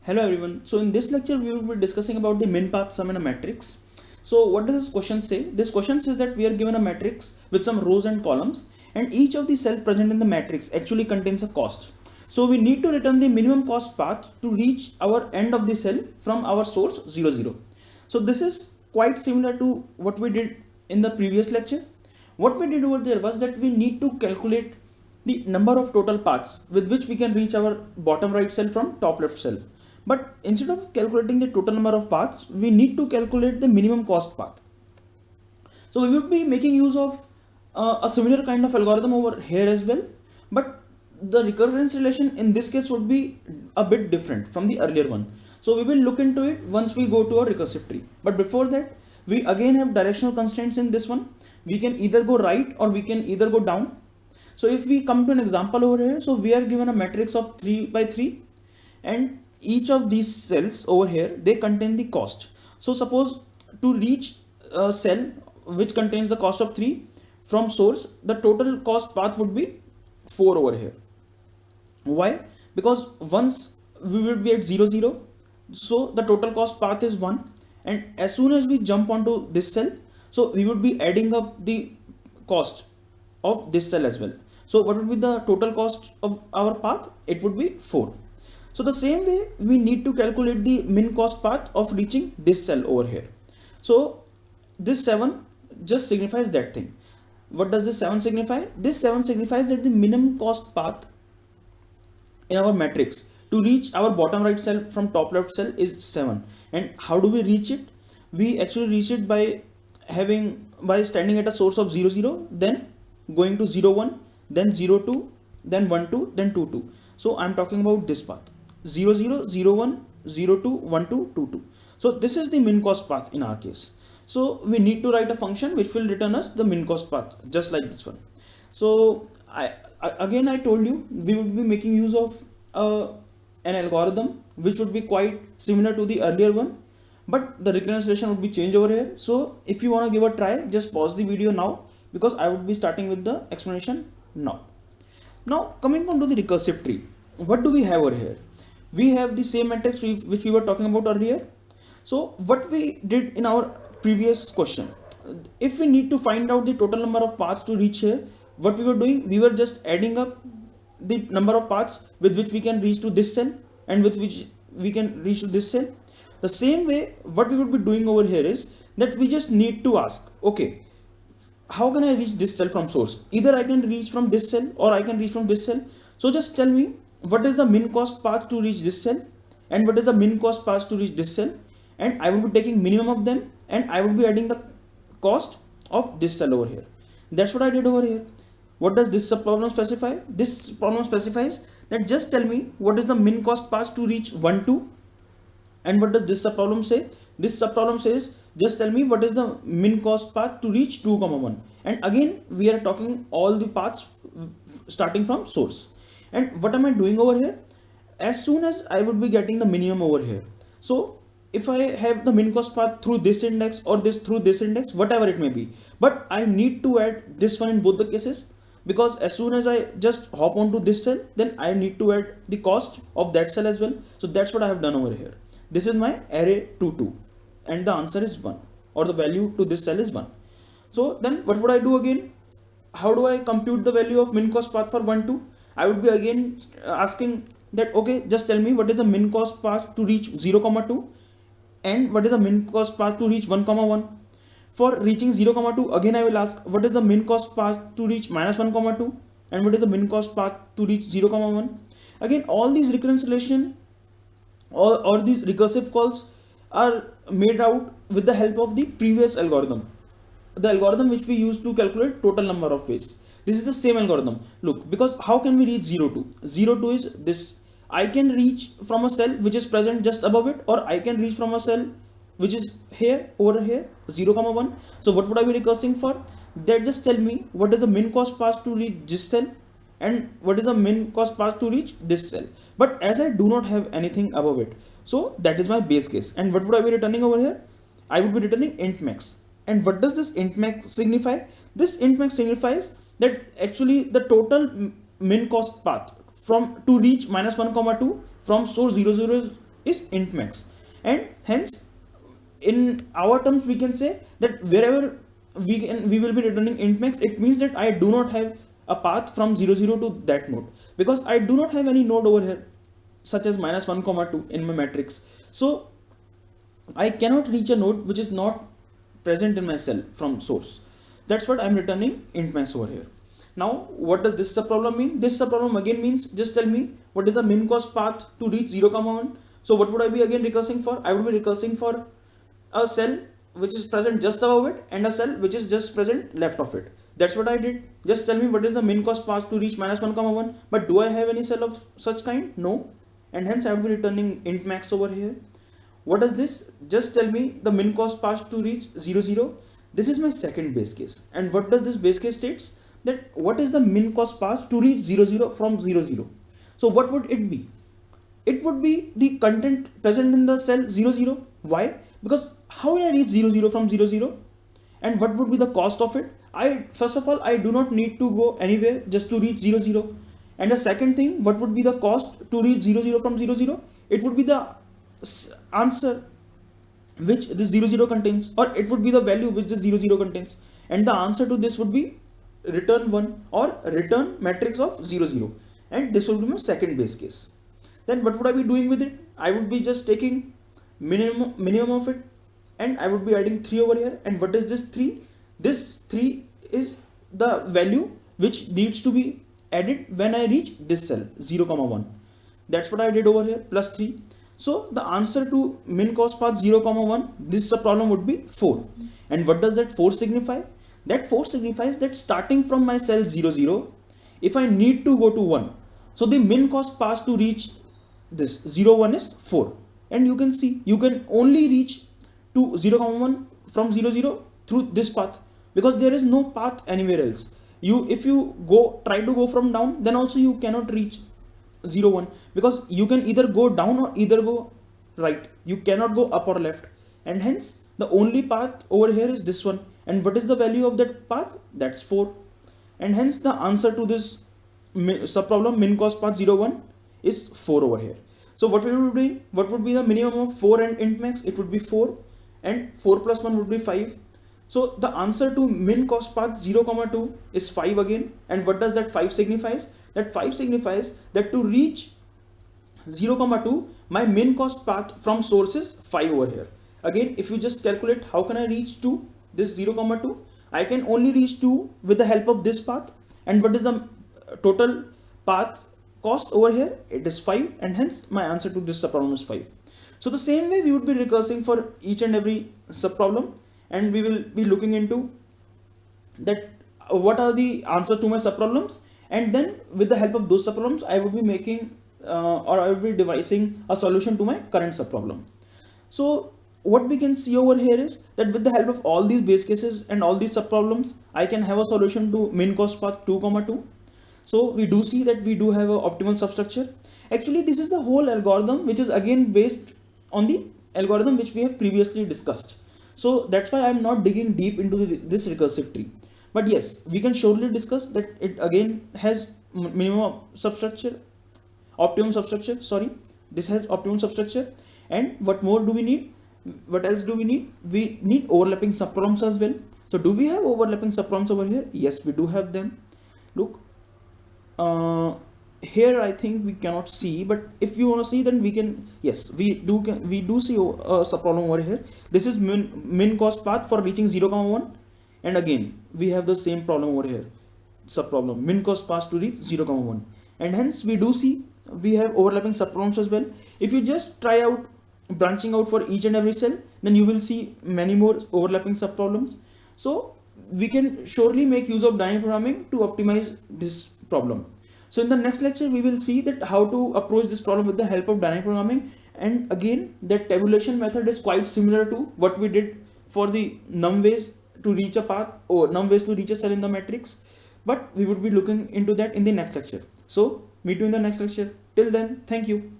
Hello everyone. So in this lecture we will be discussing about the min path sum in a matrix. So what does this question say? This question says that we are given a matrix with some rows and columns and each of the cell present in the matrix actually contains a cost. So we need to return the minimum cost path to reach our end of the cell from our source 0 0. So this is quite similar to what we did in the previous lecture. What we did over there was that we need to calculate the number of total paths with which we can reach our bottom right cell from top left cell. But instead of calculating the total number of paths, we need to calculate the minimum cost path. So we would be making use of a similar kind of algorithm over here as well. But the recurrence relation in this case would be a bit different from the earlier one. So we will look into it once we go to our recursive tree. But before that, we again have directional constraints in this one. We can either go right or we can either go down. So if we come to an example over here, so we are given a matrix of 3 by 3 and each of these cells over here, they contain the cost. So suppose to reach a cell which contains the cost of 3 from source, the total cost path would be 4 over here. Why? Because once we will be at 0 0, so the total cost path is 1, and as soon as we jump onto this cell, so we would be adding up the cost of this cell as well. So what would be the total cost of our path? It would be 4. So the same way we need to calculate the min cost path of reaching this cell over here. So this 7 just signifies that thing. What does this 7 signify? This 7 signifies that the minimum cost path in our matrix to reach our bottom right cell from top left cell is 7. And how do we reach it? We actually reach it by standing at a source of 0 0, then going to 0 1, then 0 2, then 1 2, then 2 2. So I'm talking about this path. 0 0 0 1 0 2 1 2 2 2. So this is the min cost path in our case. So we need to write a function which will return us the min cost path just like this one. So I told you we would be making use of an algorithm which would be quite similar to the earlier one, but the recurrence relation would be changed over here. So if you want to give a try, just pause the video now because I would be starting with the explanation now. Now coming on to the recursive tree, what do we have over here? We have the same matrix which we were talking about earlier. So what we did in our previous question, if we need to find out the total number of paths to reach here, what we were doing, we were just adding up the number of paths with which we can reach to this cell and with which we can reach to this cell. The same way what we would be doing over here is that we just need to ask, okay, how can I reach this cell from source? Either I can reach from this cell or I can reach from this cell. So just tell me what is the min cost path to reach this cell and what is the min cost path to reach this cell, and I will be taking minimum of them and I will be adding the cost of this cell over here. That's what I did over here. What does this problem specify? This problem specifies that just tell me what is the min cost path to reach 1 2, and what does this subproblem say? This subproblem says just tell me what is the min cost path to reach 2 1, and again we are talking all the paths starting from source. And what am I doing over here? As soon as I would be getting the minimum over here, so if I have the min cost path through this index or this through this index, whatever it may be, but I need to add this one in both the cases, because as soon as I just hop onto this cell, then I need to add the cost of that cell as well. So that's what I have done over here. This is my array 2 2 and the answer is 1, or the value to this cell is 1. So then what would I do again? How do I compute the value of min cost path for 1 2? I would be again asking that, okay, just tell me what is the min cost path to reach 0 2 and what is the min cost path to reach 1 1. For reaching 0 2, again I will ask what is the min cost path to reach minus 1 2 and what is the min cost path to reach 0 1. Again, all these recurrence relation or these recursive calls are made out with the help of the previous algorithm, the algorithm which we used to calculate total number of ways. This is the same algorithm. Look, because how can we reach 0 2? 0 2 is this. I can reach from a cell which is present just above it, or I can reach from a cell which is here over here 0 1. So what would I be recursing for? That just tell me what is the min cost path to reach this cell and what is the min cost path to reach this cell. But as I do not have anything above it, so that is my base case. And what would I be returning over here? I would be returning int max. And what does this int max signify? This int max signifies that actually the total min cost path from to reach minus 1 2 from source 0 0 is int max, and hence in our terms we can say that wherever we will be returning int max, it means that I do not have a path from 0 0 to that node, because I do not have any node over here such as -1, 2 in my matrix. So I cannot reach a node which is not present in my cell from source. That's what I'm returning int max over here. Now what does this subproblem mean? This subproblem again means, just tell me what is the min cost path to reach 0, 1. So what would I be again recursing for? I would be recursing for a cell which is present just above it and a cell which is just present left of it. That's what I did. Just tell me what is the min cost path to reach -1, 1. But do I have any cell of such kind? No. And hence I would be returning int max over here. What is this? Just tell me the min cost path to reach 0, 0. This is my second base case. And what does this base case states? That what is the min cost path to reach 0, 0 from 0, 0. So what would it be? It would be the content present in the cell 0, 0. Why? Because how will I reach 0, 0 from 0, 0? And what would be the cost of it? First of all, I do not need to go anywhere just to reach 0, 0. And the second thing, what would be the cost to reach 0, 0 from 0, 0? It would be the answer which this 0, 0 contains, or it would be the value which this 0, 0 contains. And the answer to this would be return 1 or return matrix of 0, 0. And this would be my second base case. Then what would I be doing with it? I would be just taking minimum of it, and I would be adding 3 over here. And what is this 3? This 3 is the value which needs to be added when I reach this cell 0, 1. That's what I did over here, plus 3. So the answer to min cost path 0, 1, this problem would be 4. And what does that 4 signify? That 4 signifies that starting from my cell 0, 0, if I need to go to 1, so the min cost path to reach this 0, 1 is 4. And you can see you can only reach to 0, 1 from 0, 0 through this path, because there is no path anywhere else. If you try to go from down, then also you cannot reach 0, 1, because you can either go down or either go right. You cannot go up or left, and hence the only path over here is this one. And what is the value of that path? That's 4. And hence the answer to this subproblem min cost path 0, 1 is 4 over here. So what we will be doing? What would be the minimum of 4 and int max? It would be 4, and 4 plus 1 would be 5. So the answer to min cost path 0, 2 is 5 again. And what does that 5 signifies? That 5 signifies that to reach 0, 2, my min cost path from source is 5 over here. Again, if you just calculate how can I reach to this 0, 2, I can only reach 2 with the help of this path. And what is the total path cost over here? It is 5, and hence my answer to this subproblem is 5. So the same way we would be recursing for each and every subproblem, and we will be looking into that what are the answers to my subproblems, and then with the help of those subproblems I would be making or I would be devising a solution to my current subproblem. So what we can see over here is that with the help of all these base cases and all these subproblems, I can have a solution to min cost path 2, 2. So we do see that we do have an optimal substructure. Actually, this is the whole algorithm, which is again based on the algorithm which we have previously discussed. So that's why I'm not digging deep into this recursive tree. But yes, we can surely discuss that it again has minimum substructure, optimum substructure, sorry. This has optimum substructure. And what more do we need? What else do we need? We need overlapping subproblems as well. So do we have overlapping subproblems over here? Yes, we do have them. Look, here I think we cannot see, but if you want to see, then we can. Yes, we do see a subproblem over here. This is min cost path for reaching 0, 1, and again we have the same problem over here, subproblem min cost path to reach 0, 1, and hence we do see we have overlapping subproblems as well. If you just try out branching out for each and every cell, then you will see many more overlapping subproblems. So we can surely make use of dynamic programming to optimize this problem. So in the next lecture, we will see that how to approach this problem with the help of dynamic programming. And again, that tabulation method is quite similar to what we did for the num ways to reach a path or num ways to reach a cell in the matrix. But we would be looking into that in the next lecture. So meet you in the next lecture. Till then, thank you.